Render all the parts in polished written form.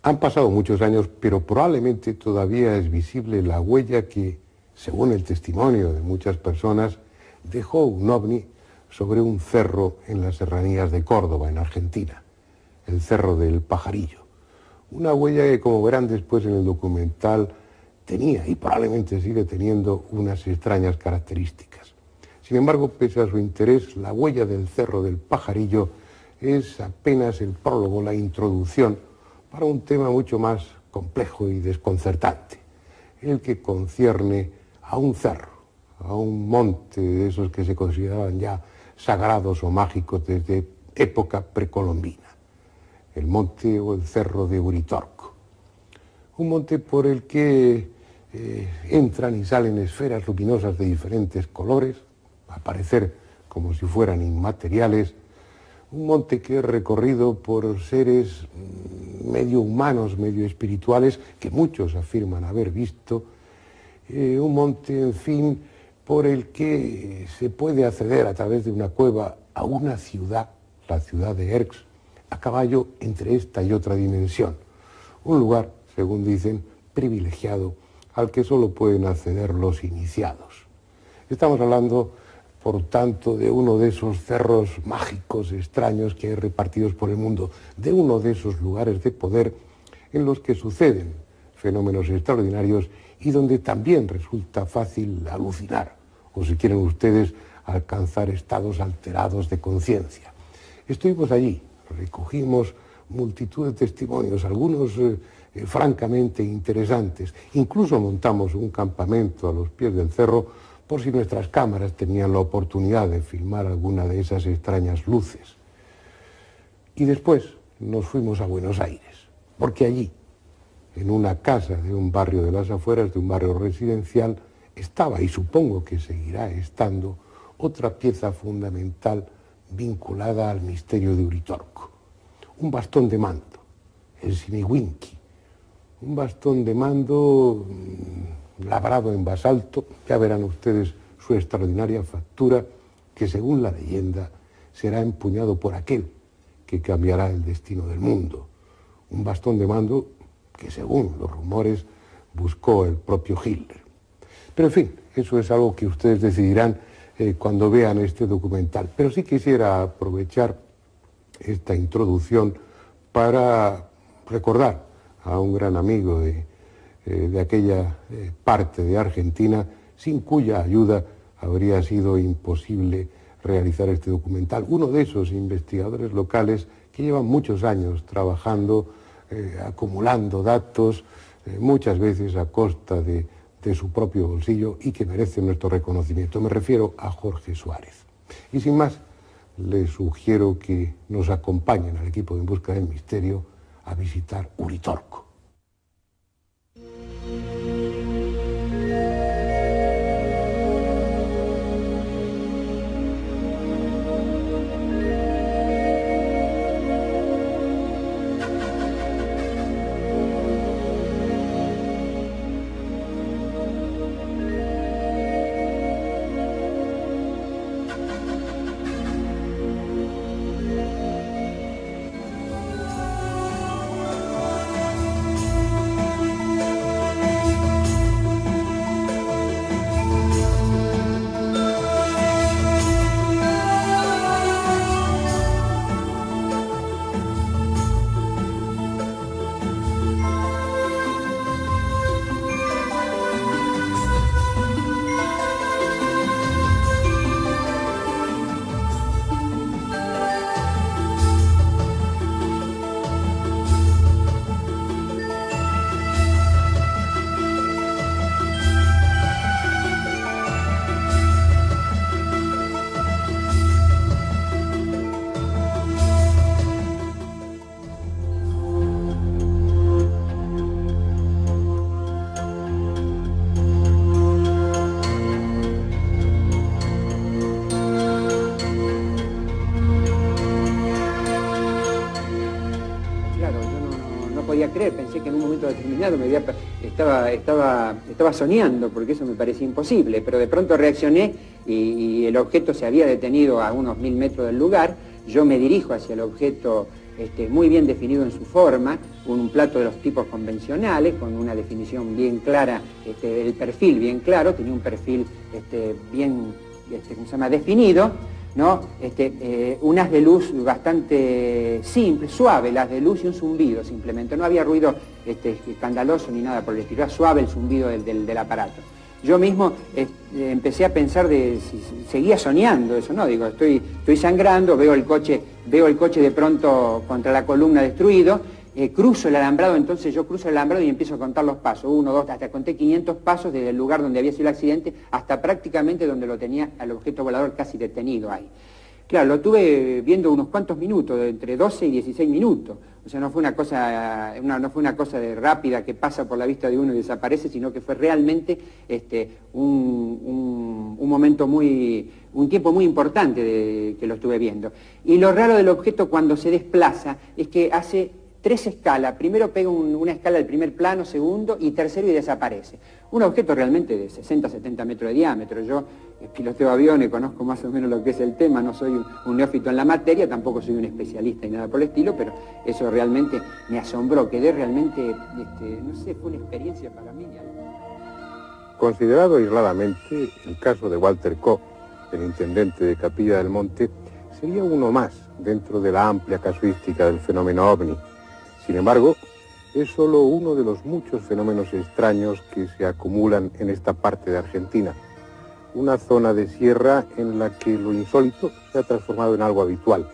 Han pasado muchos años, pero probablemente todavía es visible la huella que, según el testimonio de muchas personas, dejó un ovni sobre un cerro en las serranías de Córdoba, en Argentina, el Cerro del Pajarillo. Una huella que, como verán después en el documental, tenía y probablemente sigue teniendo unas extrañas características. Sin embargo, pese a su interés, la huella del Cerro del Pajarillo es apenas el prólogo, la introducción para un tema mucho más complejo y desconcertante, el que concierne a un cerro, a un monte de esos que se consideraban ya sagrados o mágicos desde época precolombina, el monte o el cerro de Uritorco. Un monte por el que entran y salen esferas luminosas de diferentes colores, a parecer como si fueran inmateriales, un monte que es recorrido por seres medio humanos, medio espirituales, que muchos afirman haber visto, un monte, en fin, por el que se puede acceder a través de una cueva a una ciudad, la ciudad de Erx, a caballo entre esta y otra dimensión. Un lugar, según dicen, privilegiado, al que solo pueden acceder los iniciados. Estamos hablando, por tanto, de uno de esos cerros mágicos, extraños que hay repartidos por el mundo, de uno de esos lugares de poder en los que suceden fenómenos extraordinarios y donde también resulta fácil alucinar, o si quieren ustedes, alcanzar estados alterados de conciencia. Estuvimos allí, recogimos multitud de testimonios, algunos francamente interesantes. Incluso montamos un campamento a los pies del cerro por si nuestras cámaras tenían la oportunidad de filmar alguna de esas extrañas luces. Y después nos fuimos a Buenos Aires, porque allí, en una casa de un barrio de las afueras, de un barrio residencial, estaba, y supongo que seguirá estando, otra pieza fundamental vinculada al misterio de Uritorco. Un bastón de mando, el Simiwinki, un bastón de mando labrado en basalto, ya verán ustedes su extraordinaria factura, que según la leyenda será empuñado por aquel que cambiará el destino del mundo. Un bastón de mando que, según los rumores, buscó el propio Hitler. Pero en fin, eso es algo que ustedes decidirán cuando vean este documental. Pero sí quisiera aprovechar esta introducción para recordar a un gran amigo de aquella parte de Argentina, sin cuya ayuda habría sido imposible realizar este documental. Uno de esos investigadores locales que llevan muchos años trabajando, acumulando datos, muchas veces a costa de su propio bolsillo, y que merece nuestro reconocimiento. Me refiero a Jorge Suárez. Y sin más, les sugiero que nos acompañen al equipo de En Busca del Misterio a visitar Uritorco. Pensé que en un momento determinado estaba soñando, porque eso me parecía imposible, pero de pronto reaccioné y el objeto se había detenido a unos 1000 metros del lugar, yo me dirijo hacia el objeto muy bien definido en su forma, un plato de los tipos convencionales, con una definición bien clara, el perfil bien claro, tenía un perfil bien ¿cómo se llama? Definido, ¿no? Un haz de luz bastante simple, suave, el haz de luz y un zumbido simplemente, no había ruido escandaloso ni nada por el estilo, era suave el zumbido del aparato. Yo mismo empecé a pensar de si seguía soñando eso, ¿no? Digo, estoy sangrando, veo el coche de pronto contra la columna destruido, cruzo el alambrado, entonces yo cruzo el alambrado y empiezo a contar los pasos, 1, 2, hasta conté 500 pasos desde el lugar donde había sido el accidente hasta prácticamente donde lo tenía al objeto volador casi detenido ahí. Claro, lo tuve viendo unos cuantos minutos, entre 12 y 16 minutos. O sea, no fue una cosa rápida que pasa por la vista de uno y desaparece, sino que fue realmente un momento un tiempo muy importante que lo estuve viendo. Y lo raro del objeto cuando se desplaza es que hace 3 escalas. Primero pega una escala del primer plano, segundo y tercero y desaparece. Un objeto realmente de 60, 70 metros de diámetro. Yo piloteo aviones, conozco más o menos lo que es el tema, no soy un neófito en la materia, tampoco soy un especialista ni nada por el estilo, pero eso realmente me asombró, quedé realmente, no sé, fue una experiencia para mí. Considerado aisladamente, el caso de Walter Koch, el intendente de Capilla del Monte, sería uno más dentro de la amplia casuística del fenómeno OVNI. Sin embargo, es solo uno de los muchos fenómenos extraños que se acumulan en esta parte de Argentina. Una zona de sierra en la que lo insólito se ha transformado en algo habitual.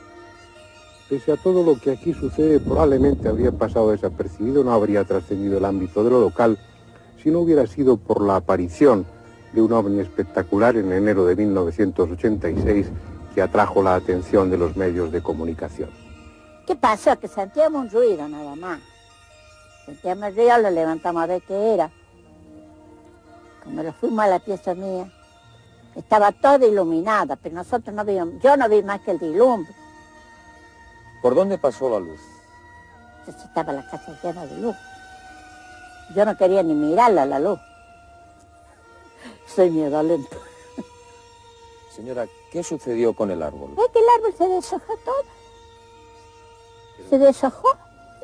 Pese a todo lo que aquí sucede, probablemente habría pasado desapercibido, no habría trascendido el ámbito de lo local, si no hubiera sido por la aparición de un ovni espectacular en enero de 1986 que atrajo la atención de los medios de comunicación. ¿Qué pasó? Que sentíamos un ruido nada más. Sentíamos el ruido, lo levantamos a ver qué era. Cuando lo fuimos a la pieza mía, estaba toda iluminada, pero nosotros no vimos, yo no vi más que el dilumbre. ¿Por dónde pasó la luz? Entonces estaba la casa llena de luz. Yo no quería ni mirarla la luz. Soy miedolenta. Señora, ¿qué sucedió con el árbol? Es que el árbol se deshojó todo. Se deshojó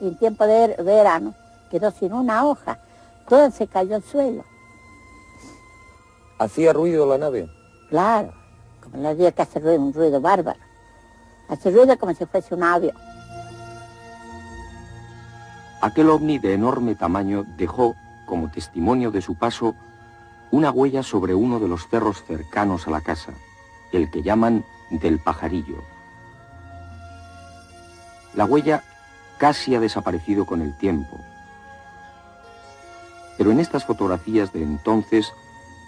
y en tiempo de verano quedó sin una hoja. Todo se cayó al suelo. ¿Hacía ruido la nave? Claro, como en los días que hace ruido, un ruido bárbaro. Hace ruido como si fuese un avión. Aquel ovni de enorme tamaño dejó, como testimonio de su paso, una huella sobre uno de los cerros cercanos a la casa, el que llaman del Pajarillo. La huella casi ha desaparecido con el tiempo, pero en estas fotografías de entonces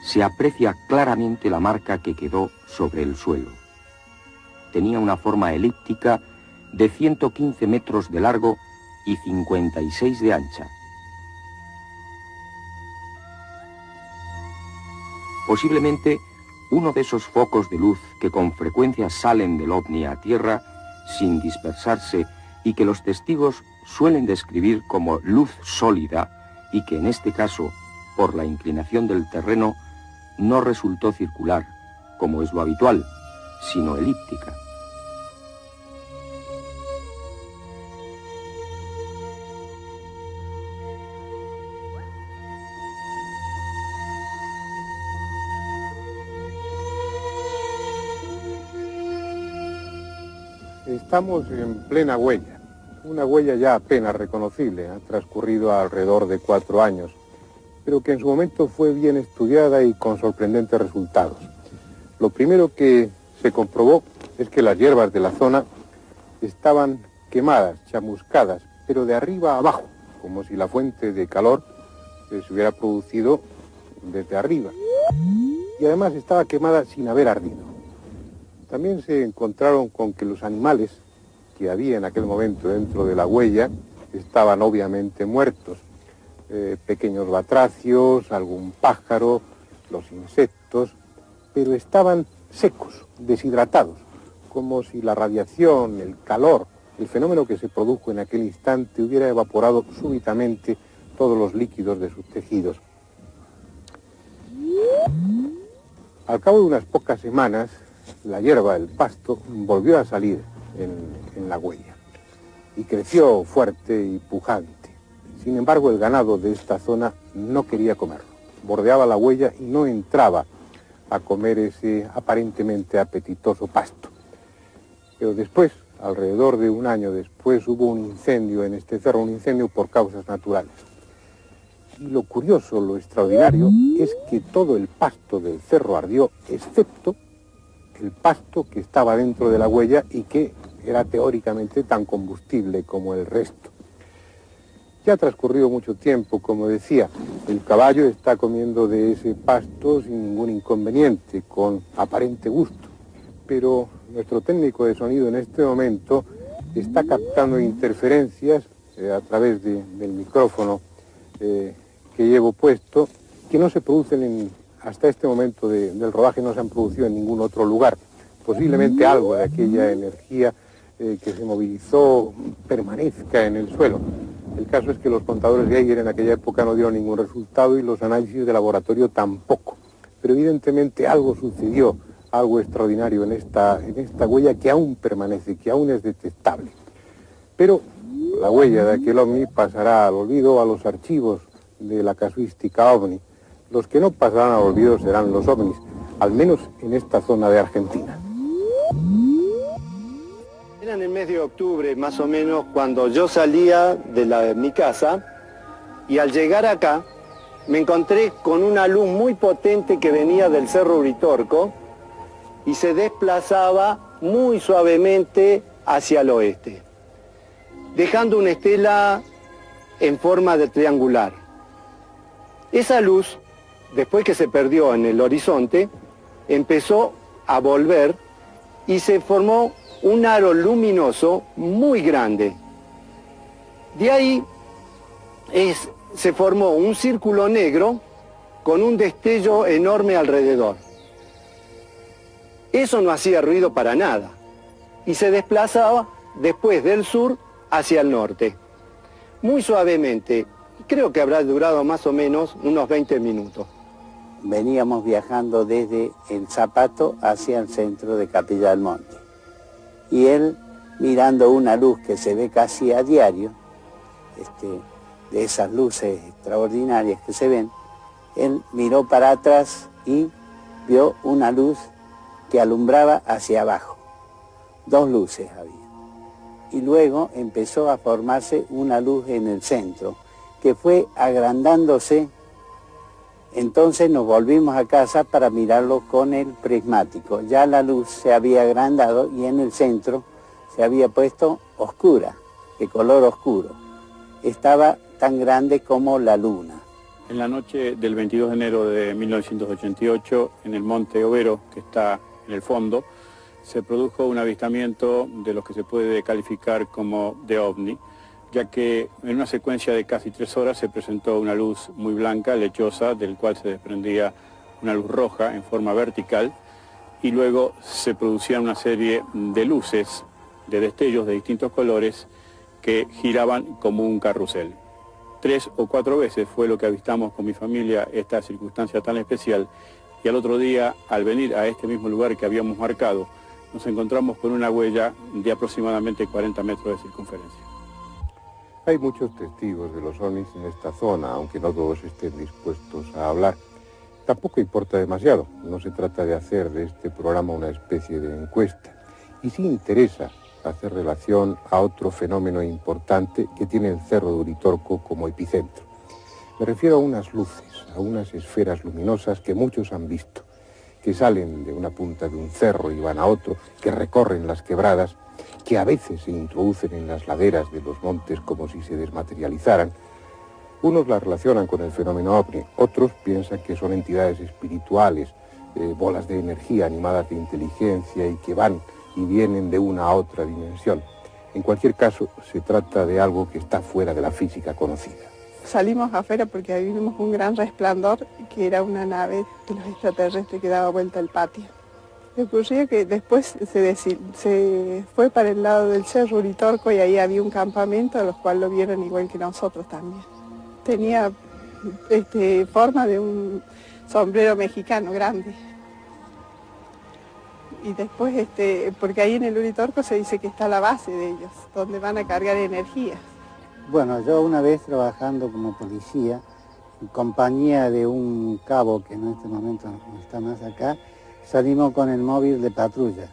se aprecia claramente la marca que quedó sobre el suelo. Tenía una forma elíptica de 115 metros de largo y 56 de ancha. Posiblemente uno de esos focos de luz que con frecuencia salen del ovni a tierra sin dispersarse y que los testigos suelen describir como luz sólida y que en este caso, por la inclinación del terreno, no resultó circular, como es lo habitual, sino elíptica. Estamos en plena huella, una huella ya apenas reconocible, ha transcurrido alrededor de 4 años, pero que en su momento fue bien estudiada y con sorprendentes resultados. Lo primero que se comprobó es que las hierbas de la zona estaban quemadas, chamuscadas, pero de arriba a abajo, como si la fuente de calor se hubiera producido desde arriba. Y además estaba quemada sin haber ardido. También se encontraron con que los animales que había en aquel momento dentro de la huella estaban obviamente muertos. Pequeños batracios, algún pájaro, los insectos, pero estaban secos, deshidratados, como si la radiación, el calor, el fenómeno que se produjo en aquel instante hubiera evaporado súbitamente todos los líquidos de sus tejidos. Al cabo de unas pocas semanas, la hierba, el pasto, volvió a salir en la huella y creció fuerte y pujante. Sin embargo, el ganado de esta zona no quería comerlo, bordeaba la huella y no entraba a comer ese aparentemente apetitoso pasto. Pero después, alrededor de un año después, hubo un incendio en este cerro, un incendio por causas naturales. Y lo curioso, lo extraordinario, es que todo el pasto del cerro ardió, excepto el pasto que estaba dentro de la huella y que era teóricamente tan combustible como el resto. Ya ha transcurrido mucho tiempo, como decía, el caballo está comiendo de ese pasto sin ningún inconveniente, con aparente gusto. Pero nuestro técnico de sonido en este momento está captando interferencias a través del micrófono que llevo puesto, que no se producen hasta este momento del rodaje, no se han producido en ningún otro lugar. Posiblemente algo de aquella energía que se movilizó permanezca en el suelo. El caso es que los contadores de Geiger en aquella época no dieron ningún resultado y los análisis de laboratorio tampoco. Pero evidentemente algo sucedió, algo extraordinario en esta huella que aún permanece, que aún es detectable. Pero la huella de aquel ovni pasará al olvido, a los archivos de la casuística ovni. Los que no pasarán al olvido serán los ovnis, al menos en esta zona de Argentina. Era en el mes de octubre, más o menos, cuando yo salía de mi casa y al llegar acá me encontré con una luz muy potente que venía del Cerro Uritorco y se desplazaba muy suavemente hacia el oeste, dejando una estela en forma de triangular. Esa luz, después que se perdió en el horizonte, empezó a volver y se formó un aro luminoso muy grande. De ahí se formó un círculo negro con un destello enorme alrededor. Eso no hacía ruido para nada y se desplazaba después del sur hacia el norte, muy suavemente. Creo que habrá durado más o menos unos 20 minutos. Veníamos viajando desde el Zapato hacia el centro de Capilla del Monte. Y él, mirando una luz que se ve casi a diario, de esas luces extraordinarias que se ven, él miró para atrás y vio una luz que alumbraba hacia abajo. Dos luces había. Y luego empezó a formarse una luz en el centro, que fue agrandándose. Entonces nos volvimos a casa para mirarlo con el prismático. Ya la luz se había agrandado y en el centro se había puesto oscura, de color oscuro. Estaba tan grande como la luna. En la noche del 22 de enero de 1988, en el Monte Overo, que está en el fondo, se produjo un avistamiento de lo que se puede calificar como de ovni, ya que en una secuencia de casi 3 horas se presentó una luz muy blanca, lechosa, del cual se desprendía una luz roja en forma vertical, y luego se producía una serie de luces, de destellos de distintos colores, que giraban como un carrusel. 3 o 4 veces fue lo que avistamos con mi familia esta circunstancia tan especial, y al otro día, al venir a este mismo lugar que habíamos marcado, nos encontramos con una huella de aproximadamente 40 metros de circunferencia. Hay muchos testigos de los ovnis en esta zona, aunque no todos estén dispuestos a hablar. Tampoco importa demasiado, no se trata de hacer de este programa una especie de encuesta. Y sí interesa hacer relación a otro fenómeno importante que tiene el Cerro de Uritorco como epicentro. Me refiero a unas luces, a unas esferas luminosas que muchos han visto, que salen de una punta de un cerro y van a otro, que recorren las quebradas, que a veces se introducen en las laderas de los montes como si se desmaterializaran. Unos las relacionan con el fenómeno ovni, otros piensan que son entidades espirituales, bolas de energía animadas de inteligencia y que van y vienen de una a otra dimensión. En cualquier caso, se trata de algo que está fuera de la física conocida. Salimos afuera porque ahí vimos un gran resplandor, que era una nave de los extraterrestres que daba vuelta al patio. Me ocurría que después se fue para el lado del Cerro Uritorco y ahí había un campamento, a los cuales lo vieron igual que nosotros también. Tenía forma de un sombrero mexicano grande. Y después, porque ahí en el Uritorco se dice que está la base de ellos, donde van a cargar energía. Bueno, yo una vez trabajando como policía, en compañía de un cabo que en este momento no está más acá, salimos con el móvil de patrulla.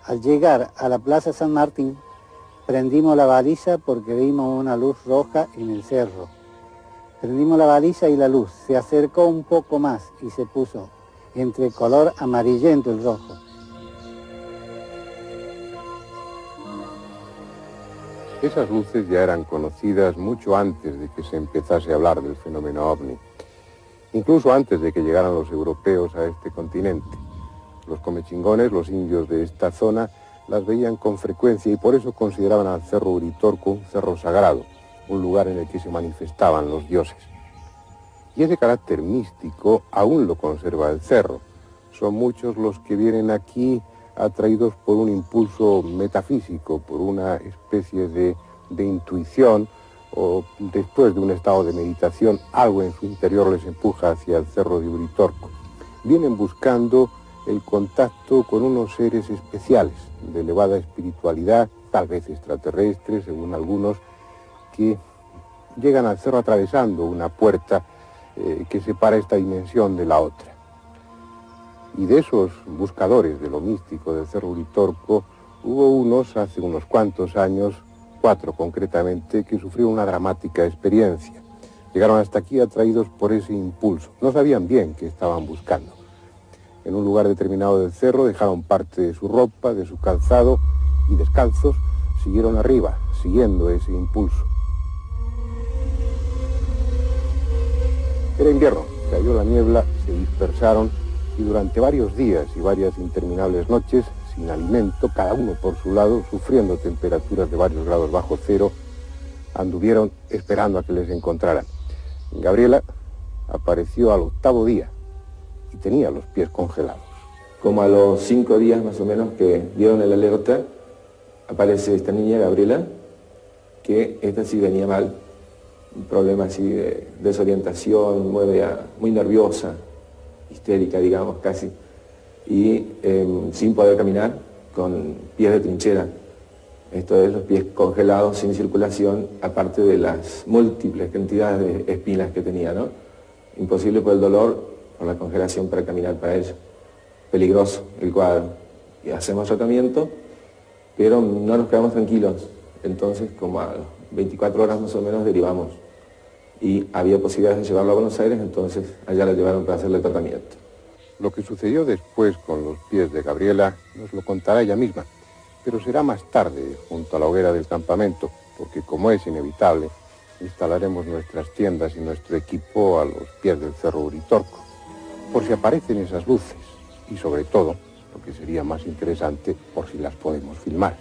Al llegar a la Plaza San Martín, prendimos la baliza porque vimos una luz roja en el cerro. Prendimos la baliza y la luz se acercó un poco más y se puso entre color amarillento el rojo. Esas luces ya eran conocidas mucho antes de que se empezase a hablar del fenómeno ovni, incluso antes de que llegaran los europeos a este continente. Los comechingones, los indios de esta zona, las veían con frecuencia y por eso consideraban al Cerro Uritorco un cerro sagrado, un lugar en el que se manifestaban los dioses. Y ese carácter místico aún lo conserva el cerro. Son muchos los que vienen aquí atraídos por un impulso metafísico, por una especie de intuición, o después de un estado de meditación, algo en su interior les empuja hacia el Cerro de Uritorco. Vienen buscando el contacto con unos seres especiales, de elevada espiritualidad, tal vez extraterrestres, según algunos, que llegan al cerro atravesando una puerta que separa esta dimensión de la otra. Y de esos buscadores de lo místico del Cerro Uritorco, hubo unos hace unos cuantos años, 4 concretamente, que sufrieron una dramática experiencia. Llegaron hasta aquí atraídos por ese impulso. No sabían bien qué estaban buscando. En un lugar determinado del cerro dejaron parte de su ropa, de su calzado, y descalzos siguieron arriba, siguiendo ese impulso. Era invierno, cayó la niebla, se dispersaron y durante varios días y varias interminables noches, sin alimento, cada uno por su lado, sufriendo temperaturas de varios grados bajo cero, anduvieron esperando a que les encontraran. Gabriela apareció al 8º día y tenía los pies congelados. Como a los 5 días más o menos que dieron el alerta, aparece esta niña, Gabriela, que esta sí venía mal, un problema así de desorientación, muy nerviosa, histérica, digamos, casi, y sin poder caminar, con pies de trinchera. Esto es, los pies congelados, sin circulación, aparte de las múltiples cantidades de espinas que tenía, ¿no? Imposible por el dolor, por la congelación para caminar para ella. Peligroso el cuadro. Y hacemos tratamiento, pero no nos quedamos tranquilos. Entonces, como a 24 horas más o menos, derivamos. Y había posibilidades de llevarlo a Buenos Aires, entonces allá la llevaron para hacerle tratamiento. Lo que sucedió después con los pies de Gabriela nos lo contará ella misma, pero será más tarde, junto a la hoguera del campamento, porque como es inevitable, instalaremos nuestras tiendas y nuestro equipo a los pies del Cerro Uritorco, por si aparecen esas luces, y sobre todo, lo que sería más interesante, por si las podemos filmar.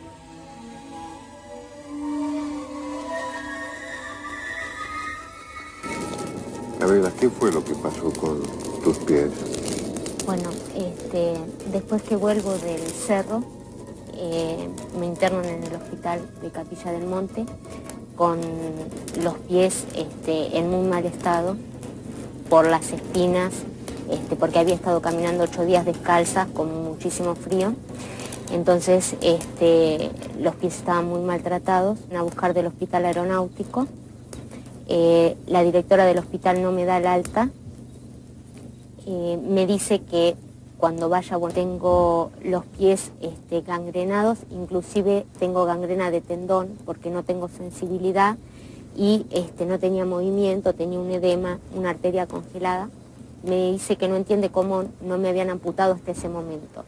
Gabriela, ¿qué fue lo que pasó con tus pies? Bueno, después que vuelvo del cerro, me internan en el hospital de Capilla del Monte con los pies en muy mal estado por las espinas, porque había estado caminando 8 días descalza con muchísimo frío. Entonces los pies estaban muy maltratados. A buscar del hospital aeronáutico. La directora del hospital no me da el alta. Me dice que cuando vaya, bueno, tengo los pies gangrenados, inclusive tengo gangrena de tendón porque no tengo sensibilidad y no tenía movimiento, tenía un edema, una arteria congelada. Me dice que no entiende cómo no me habían amputado hasta ese momento,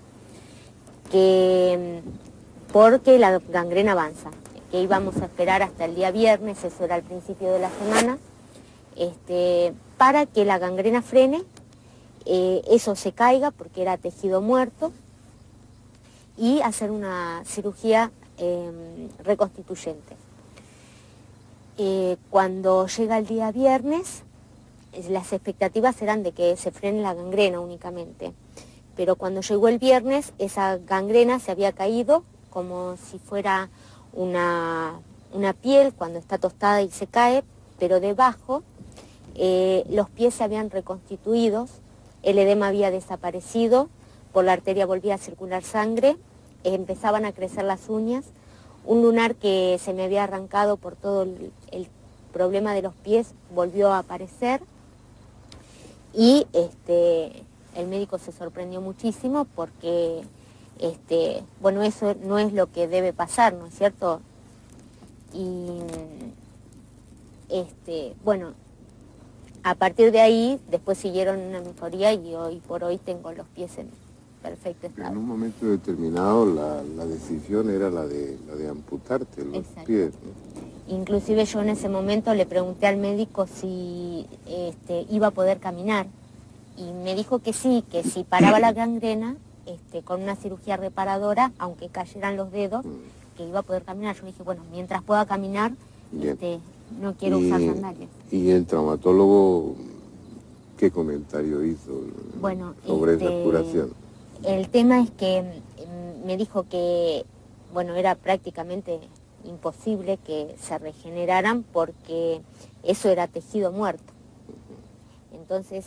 porque la gangrena avanza, que íbamos a esperar hasta el día viernes, eso era al principio de la semana, para que la gangrena frene, eso se caiga porque era tejido muerto y hacer una cirugía reconstituyente. Cuando llega el día viernes, las expectativas eran de que se frene la gangrena únicamente, pero cuando llegó el viernes esa gangrena se había caído como si fuera una piel cuando está tostada y se cae, pero debajo los pies se habían reconstituido, el edema había desaparecido por la arteria volvía a circular sangre, empezaban a crecer las uñas, un lunar que se me había arrancado por todo el problema de los pies volvió a aparecer y el médico se sorprendió muchísimo porque, bueno, eso no es lo que debe pasar, ¿no es cierto? Y, bueno, a partir de ahí, después siguieron una mejoría y hoy por hoy tengo los pies en perfecto estado. En un momento determinado la decisión era la de amputarte los pies, ¿no? Inclusive yo en ese momento le pregunté al médico si iba a poder caminar y me dijo que sí, que si paraba la gangrena, con una cirugía reparadora, aunque cayeran los dedos, que iba a poder caminar. Yo dije, bueno, mientras pueda caminar, no quiero usar sandalias. ¿Y el traumatólogo qué comentario hizo sobre esa curación? El tema es que me dijo que, bueno, era prácticamente imposible que se regeneraran porque eso era tejido muerto. Entonces,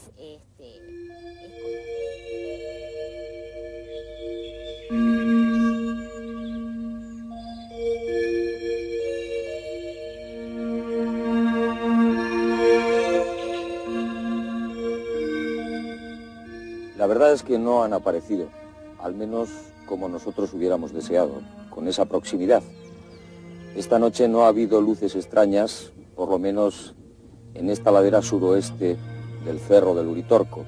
La verdad es que no han aparecido, al menos como nosotros hubiéramos deseado, con esa proximidad. Esta noche no ha habido luces extrañas, por lo menos en esta ladera suroeste del Cerro del Uritorco.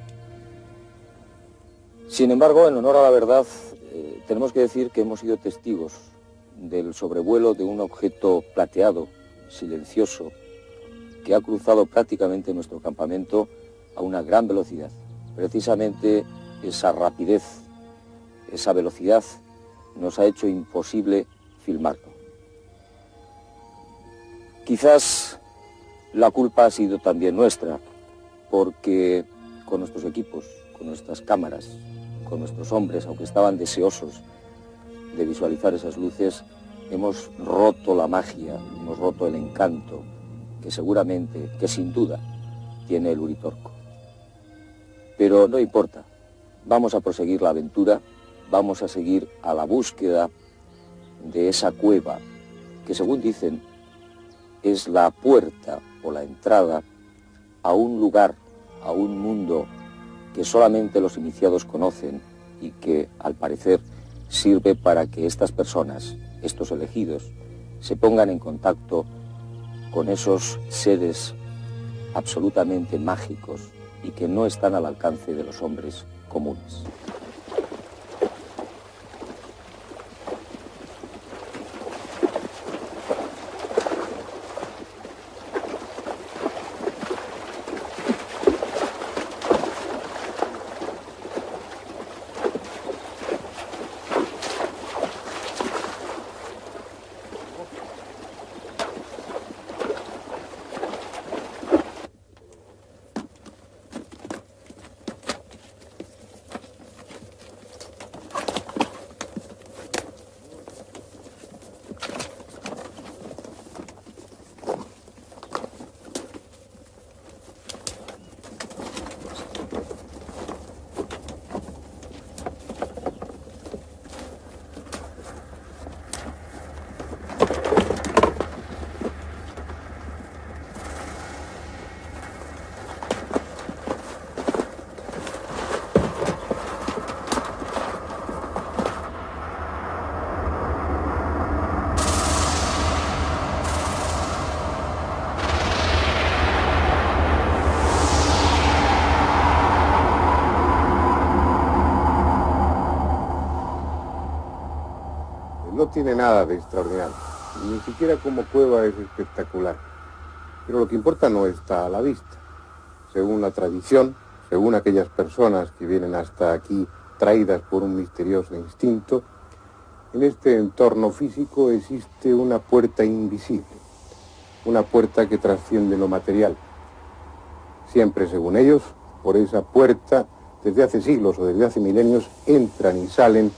Sin embargo, en honor a la verdad, tenemos que decir que hemos sido testigos del sobrevuelo de un objeto plateado, silencioso, que ha cruzado prácticamente nuestro campamento a una gran velocidad. Precisamente esa rapidez, esa velocidad nos ha hecho imposible filmarlo. Quizás la culpa ha sido también nuestra, porque con nuestros equipos, con nuestras cámaras, con nuestros hombres, aunque estaban deseosos de visualizar esas luces, hemos roto la magia, hemos roto el encanto que seguramente, que sin duda, tiene el Uritorco. Pero no importa, vamos a proseguir la aventura, vamos a seguir a la búsqueda de esa cueva que, según dicen, es la puerta o la entrada a un lugar, a un mundo que solamente los iniciados conocen y que, al parecer, sirve para que estas personas, estos elegidos, se pongan en contacto con esos seres absolutamente mágicos y que no están al alcance de los hombres comunes. No tiene nada de extraordinario, ni siquiera como cueva es espectacular, pero lo que importa no está a la vista. Según la tradición, según aquellas personas que vienen hasta aquí traídas por un misterioso instinto, en este entorno físico existe una puerta invisible, una puerta que trasciende lo material. Siempre, según ellos, por esa puerta, desde hace siglos o desde hace milenios, entran y salen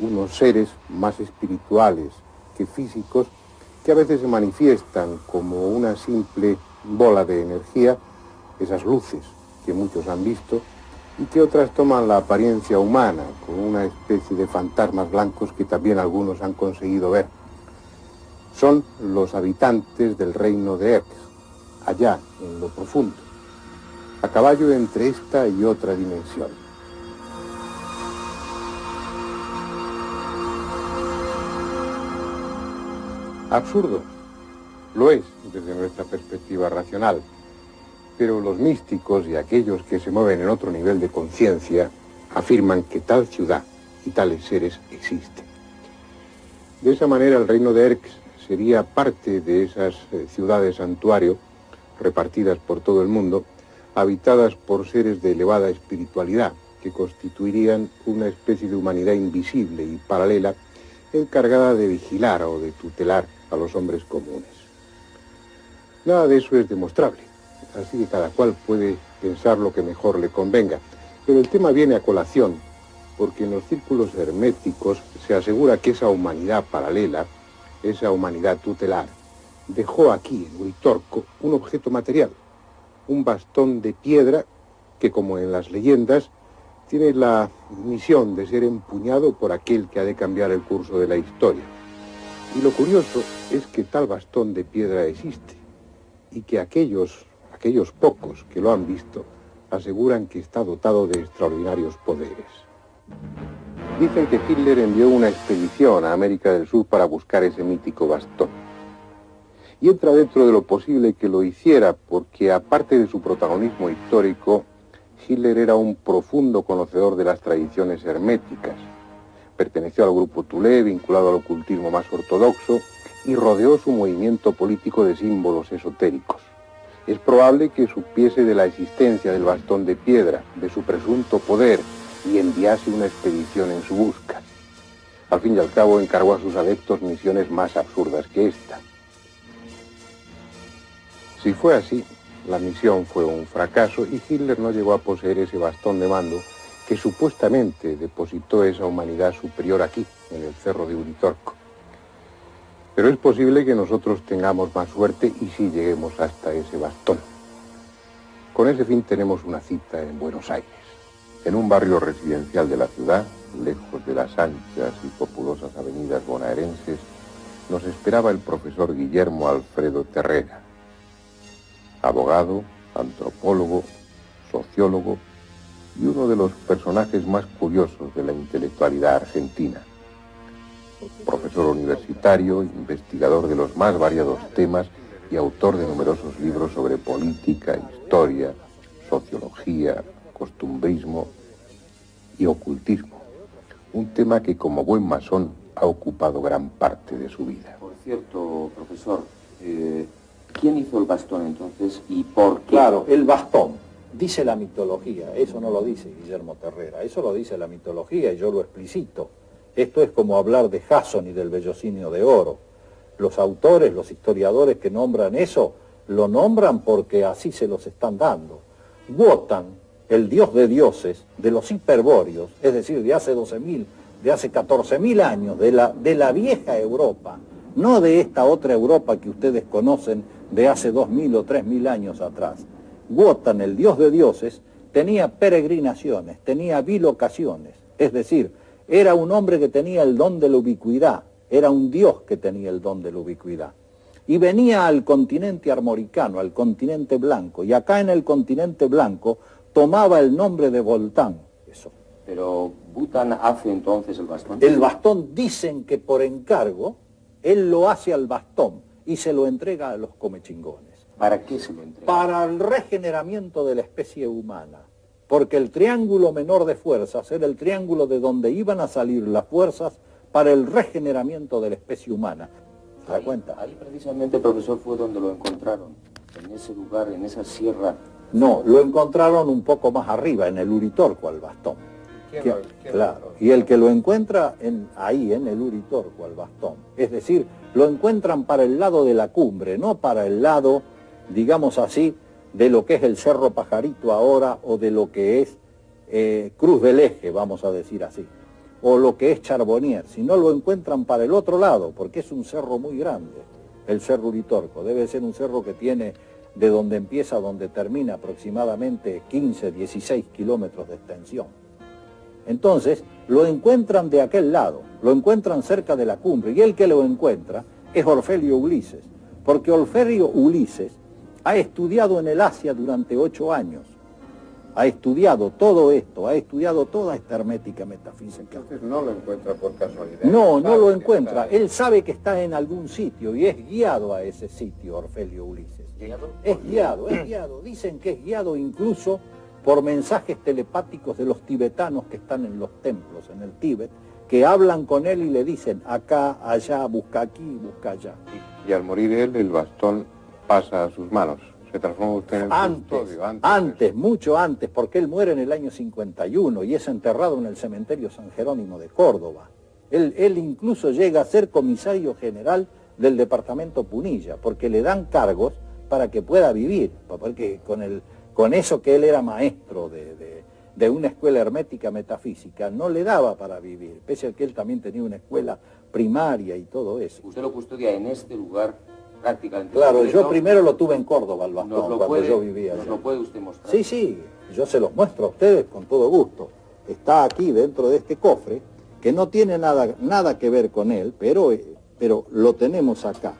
unos seres más espirituales que físicos, que a veces se manifiestan como una simple bola de energía, esas luces que muchos han visto, y que otras toman la apariencia humana, con una especie de fantasmas blancos que también algunos han conseguido ver. Son los habitantes del reino de Erx, allá en lo profundo, a caballo entre esta y otra dimensión. Absurdo, lo es desde nuestra perspectiva racional, pero los místicos y aquellos que se mueven en otro nivel de conciencia afirman que tal ciudad y tales seres existen. De esa manera el reino de Erx sería parte de esas ciudades santuario repartidas por todo el mundo, habitadas por seres de elevada espiritualidad, que constituirían una especie de humanidad invisible y paralela, encargada de vigilar o de tutelar a los hombres comunes. Nada de eso es demostrable, así que cada cual puede pensar lo que mejor le convenga, pero el tema viene a colación, porque en los círculos herméticos se asegura que esa humanidad paralela, esa humanidad tutelar, dejó aquí, en Uritorco, un objeto material, un bastón de piedra que, como en las leyendas, tiene la misión de ser empuñado por aquel que ha de cambiar el curso de la historia. Y lo curioso es que tal bastón de piedra existe, y que aquellos pocos que lo han visto aseguran que está dotado de extraordinarios poderes. Dicen que Hitler envió una expedición a América del Sur para buscar ese mítico bastón. Y entra dentro de lo posible que lo hiciera, porque aparte de su protagonismo histórico, Hitler era un profundo conocedor de las tradiciones herméticas. Perteneció al grupo Thulé, vinculado al ocultismo más ortodoxo, y rodeó su movimiento político de símbolos esotéricos. Es probable que supiese de la existencia del bastón de piedra, de su presunto poder, y enviase una expedición en su busca. Al fin y al cabo encargó a sus adeptos misiones más absurdas que esta. Si fue así, la misión fue un fracaso y Hitler no llegó a poseer ese bastón de mando que supuestamente depositó esa humanidad superior aquí, en el cerro de Uritorco. Pero es posible que nosotros tengamos más suerte y sí lleguemos hasta ese bastón. Con ese fin tenemos una cita en Buenos Aires. En un barrio residencial de la ciudad, lejos de las anchas y populosas avenidas bonaerenses, nos esperaba el profesor Guillermo Alfredo Terrera, abogado, antropólogo, sociólogo y uno de los personajes más curiosos de la intelectualidad argentina. Profesor universitario, investigador de los más variados temas y autor de numerosos libros sobre política, historia, sociología, costumbrismo y ocultismo. Un tema que como buen masón ha ocupado gran parte de su vida. Por cierto, profesor, ¿quién hizo el bastón entonces y por qué? Claro, el bastón, dice la mitología, eso no lo dice Guillermo Terrera, eso lo dice la mitología y yo lo explicito. Esto es como hablar de Jason y del vellocinio de oro. Los autores, los historiadores que nombran eso, lo nombran porque así se los están dando. Wotan, el dios de dioses, de los hiperbóreos, es decir, de hace 12.000, de hace 14.000 años, de la vieja Europa, no de esta otra Europa que ustedes conocen de hace 2.000 o 3.000 años atrás. Wotan, el dios de dioses, tenía peregrinaciones, tenía bilocaciones, es decir, era un hombre que tenía el don de la ubicuidad, era un dios que tenía el don de la ubicuidad. Y venía al continente armoricano, al continente blanco, y acá en el continente blanco tomaba el nombre de Voltán. Eso. Pero Wotan hace entonces el bastón. El bastón dicen que por encargo, él lo hace al bastón y se lo entrega a los comechingones. ¿Para qué se lo entrega? Para el regeneramiento de la especie humana. Porque el triángulo menor de fuerzas era el triángulo de donde iban a salir las fuerzas para el regeneramiento de la especie humana. ¿Se da cuenta? Ahí precisamente, profesor, fue donde lo encontraron, en ese lugar, en esa sierra. No, lo encontraron un poco más arriba, en el Uritorco, al bastón. Claro, y el que lo encuentra ahí, en el Uritorco, al bastón. Es decir, lo encuentran para el lado de la cumbre, no para el lado, digamos así, de lo que es el Cerro Pajarito ahora, o de lo que es Cruz del Eje, vamos a decir así, o lo que es Charbonnier, si no lo encuentran para el otro lado, porque es un cerro muy grande, el Cerro Uritorco, debe ser un cerro que tiene de donde empieza a donde termina, aproximadamente 15, 16 kilómetros de extensión. Entonces, lo encuentran de aquel lado, lo encuentran cerca de la cumbre, y el que lo encuentra es Orfelio Ulises, porque Orfelio Ulises ha estudiado en el Asia durante 8 años, ha estudiado todo esto, ha estudiado toda esta hermética metafísica. Entonces no lo encuentra por casualidad. No lo encuentra, él sabe que está en algún sitio y es guiado a ese sitio, Orfelio Ulises. Es guiado, dicen que es guiado incluso por mensajes telepáticos de los tibetanos que están en los templos, en el Tíbet, que hablan con él y le dicen acá, allá, busca aquí, busca allá. Y al morir él, el bastón pasa a sus manos. ¿Se transforma usted en el custodio? Antes, mucho antes, porque él muere en el año 51 y es enterrado en el cementerio San Jerónimo de Córdoba. Él incluso llega a ser comisario general del departamento Punilla, porque le dan cargos para que pueda vivir, porque con eso que él era maestro de una escuela hermética metafísica, no le daba para vivir, pese a que él también tenía una escuela primaria y todo eso. ¿Usted lo custodia en este lugar prácticamente? Claro, yo primero lo tuve en Córdoba, el bastón, cuando yo vivía. ¿Nos lo puede usted mostrar? Sí, yo se los muestro a ustedes con todo gusto. Está aquí dentro de este cofre, que no tiene nada que ver con él, pero lo tenemos acá,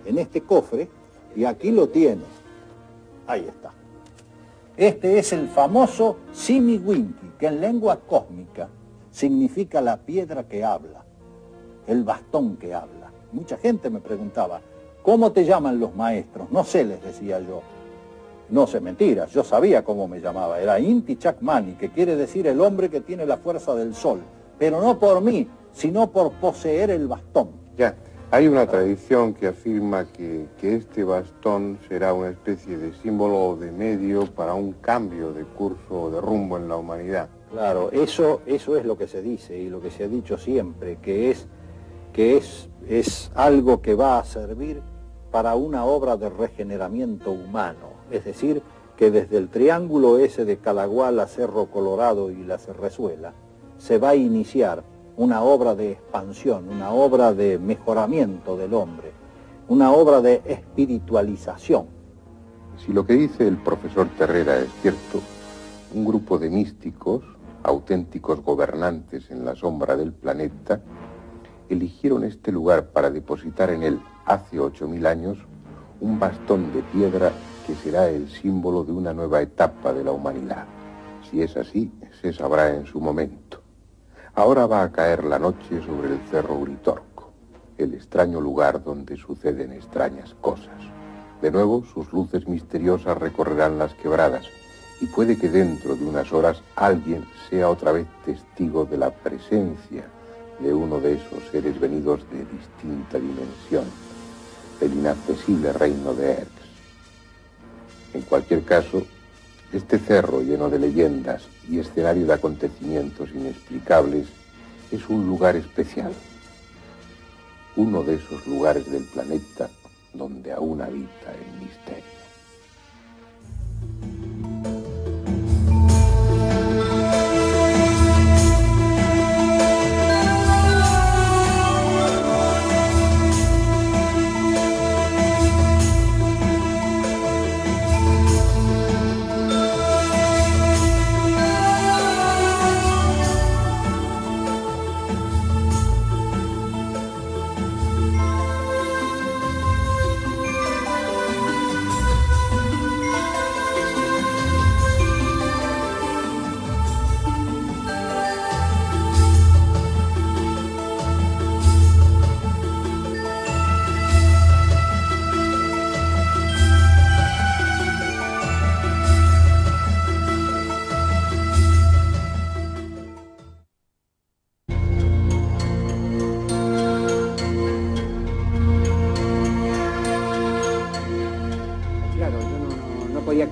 en este cofre, y aquí lo tiene. Ahí está. Este es el famoso Simiwinki, que en lengua cósmica significa la piedra que habla, el bastón que habla. Mucha gente me preguntaba, ¿cómo te llaman los maestros? No sé, les decía yo. No sé, mentiras, yo sabía cómo me llamaba. Era Inti Chakmani, que quiere decir el hombre que tiene la fuerza del sol. Pero no por mí, sino por poseer el bastón. Ya, hay una tradición que afirma que este bastón será una especie de símbolo o de medio para un cambio de curso o de rumbo en la humanidad. Claro, eso es lo que se dice y lo que se ha dicho siempre, que es algo que va a servir para una obra de regeneramiento humano. Es decir, que desde el triángulo ese de Calaguala, Cerro Colorado y la Cerrezuela, se va a iniciar una obra de expansión, una obra de mejoramiento del hombre, una obra de espiritualización. Si lo que dice el profesor Terrera es cierto, un grupo de místicos, auténticos gobernantes en la sombra del planeta, eligieron este lugar para depositar en él, hace 8000 años, un bastón de piedra que será el símbolo de una nueva etapa de la humanidad. Si es así, se sabrá en su momento. Ahora va a caer la noche sobre el Cerro Uritorco, el extraño lugar donde suceden extrañas cosas. De nuevo, sus luces misteriosas recorrerán las quebradas, y puede que dentro de unas horas alguien sea otra vez testigo de la presencia de uno de esos seres venidos de distinta dimensión, del inaccesible reino de Erx. En cualquier caso, este cerro lleno de leyendas y escenario de acontecimientos inexplicables es un lugar especial. Uno de esos lugares del planeta donde aún habita el misterio.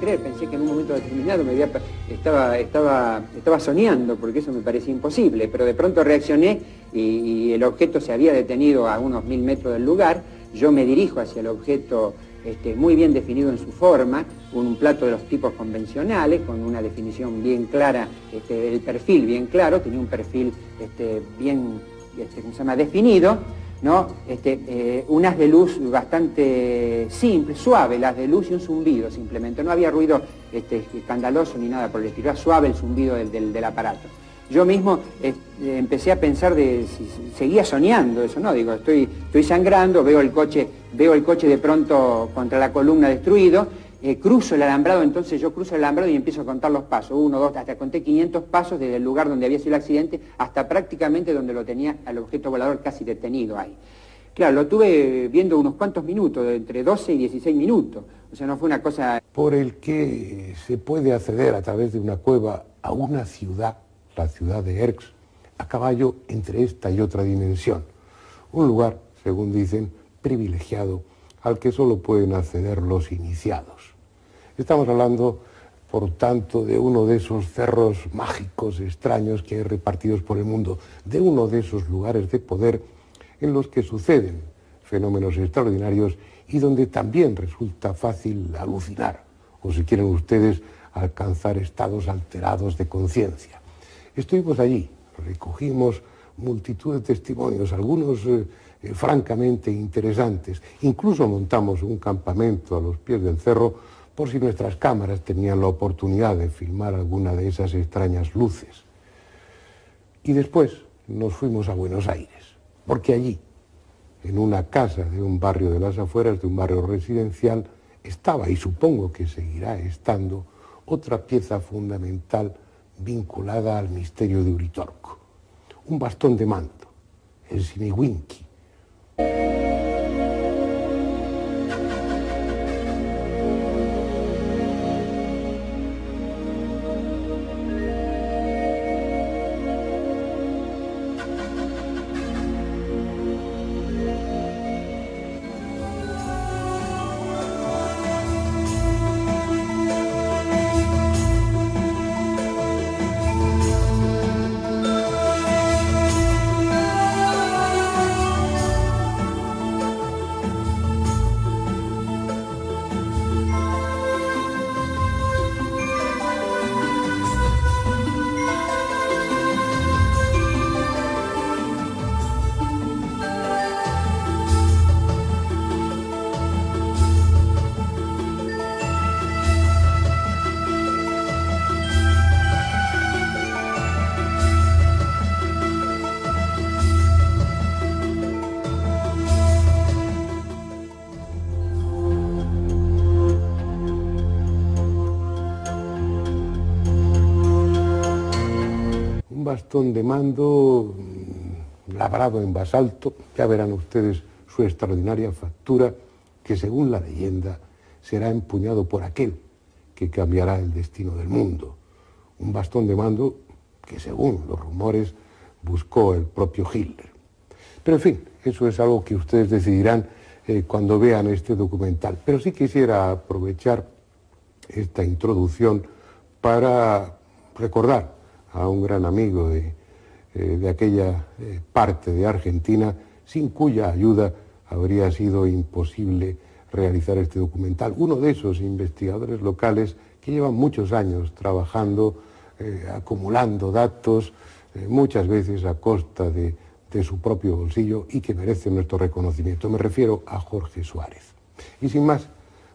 Pensé que en un momento determinado estaba soñando, porque eso me parecía imposible, pero de pronto reaccioné y el objeto se había detenido a unos 1000 metros del lugar. Yo me dirijo hacia el objeto muy bien definido en su forma, un plato de los tipos convencionales, con una definición bien clara, el perfil bien claro, tenía un perfil bien ¿cómo se llama? Definido. ¿no? Unas de luz bastante simples, suave, las de luz y un zumbido simplemente. No había ruido escandaloso ni nada por el estilo, era suave el zumbido del aparato. Yo mismo empecé a pensar de si seguía soñando eso, ¿no? Digo, estoy sangrando, veo el coche de pronto contra la columna destruido, cruzo el alambrado, entonces yo cruzo el alambrado y empiezo a contar los pasos, 1, 2, hasta conté 500 pasos desde el lugar donde había sido el accidente hasta prácticamente donde lo tenía al objeto volador casi detenido ahí. Claro, lo tuve viendo unos cuantos minutos, entre 12 y 16 minutos, o sea, no fue una cosa... Por el que se puede acceder a través de una cueva a una ciudad, la ciudad de Erx, a caballo entre esta y otra dimensión. Un lugar, según dicen, privilegiado, al que solo pueden acceder los iniciados. Estamos hablando, por tanto, de uno de esos cerros mágicos, extraños que hay repartidos por el mundo, de uno de esos lugares de poder en los que suceden fenómenos extraordinarios y donde también resulta fácil alucinar, o si quieren ustedes, alcanzar estados alterados de conciencia. Estuvimos allí, recogimos multitud de testimonios, algunos francamente interesantes. Incluso montamos un campamento a los pies del cerro por si nuestras cámaras tenían la oportunidad de filmar alguna de esas extrañas luces. Y después nos fuimos a Buenos Aires, porque allí, en una casa de un barrio de las afueras, de un barrio residencial, estaba, y supongo que seguirá estando, otra pieza fundamental vinculada al misterio de Uritorco. Un bastón de mando, el Simiwinki. Bastón de mando labrado en basalto, ya verán ustedes su extraordinaria factura, que según la leyenda será empuñado por aquel que cambiará el destino del mundo. Un bastón de mando que, según los rumores, buscó el propio Hitler. Pero en fin, eso es algo que ustedes decidirán cuando vean este documental. Pero sí quisiera aprovechar esta introducción para recordar a un gran amigo de aquella parte de Argentina, sin cuya ayuda habría sido imposible realizar este documental. Uno de esos investigadores locales que llevan muchos años trabajando, acumulando datos, muchas veces a costa de su propio bolsillo, y que merece nuestro reconocimiento. Me refiero a Jorge Suárez. Y sin más,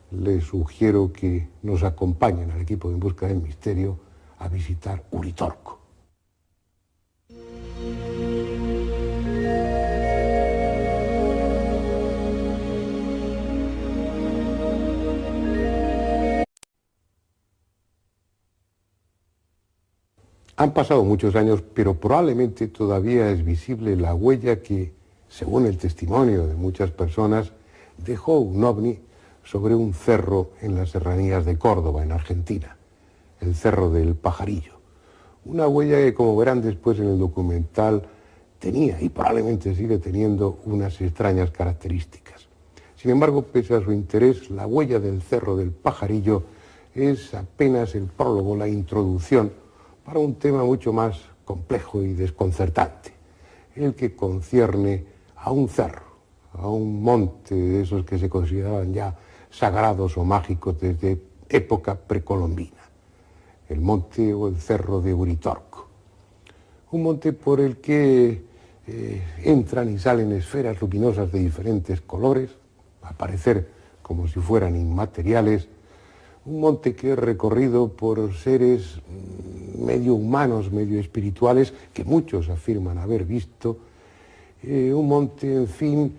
les sugiero que nos acompañen al equipo de En Busca del Misterio a visitar Uritorco. Han pasado muchos años, pero probablemente todavía es visible la huella que, según el testimonio de muchas personas, dejó un ovni sobre un cerro en las serranías de Córdoba, en Argentina, el Cerro del Pajarillo. Una huella que, como verán después en el documental, tenía y probablemente sigue teniendo unas extrañas características. Sin embargo, pese a su interés, la huella del Cerro del Pajarillo es apenas el prólogo, la introducción para un tema mucho más complejo y desconcertante, el que concierne a un cerro, a un monte de esos que se consideraban ya sagrados o mágicos desde época precolombina, el monte o el cerro de Uritorco. Un monte por el que entran y salen esferas luminosas de diferentes colores, a parecer como si fueran inmateriales. Un monte que es recorrido por seres medio humanos, medio espirituales, que muchos afirman haber visto. Un monte, en fin,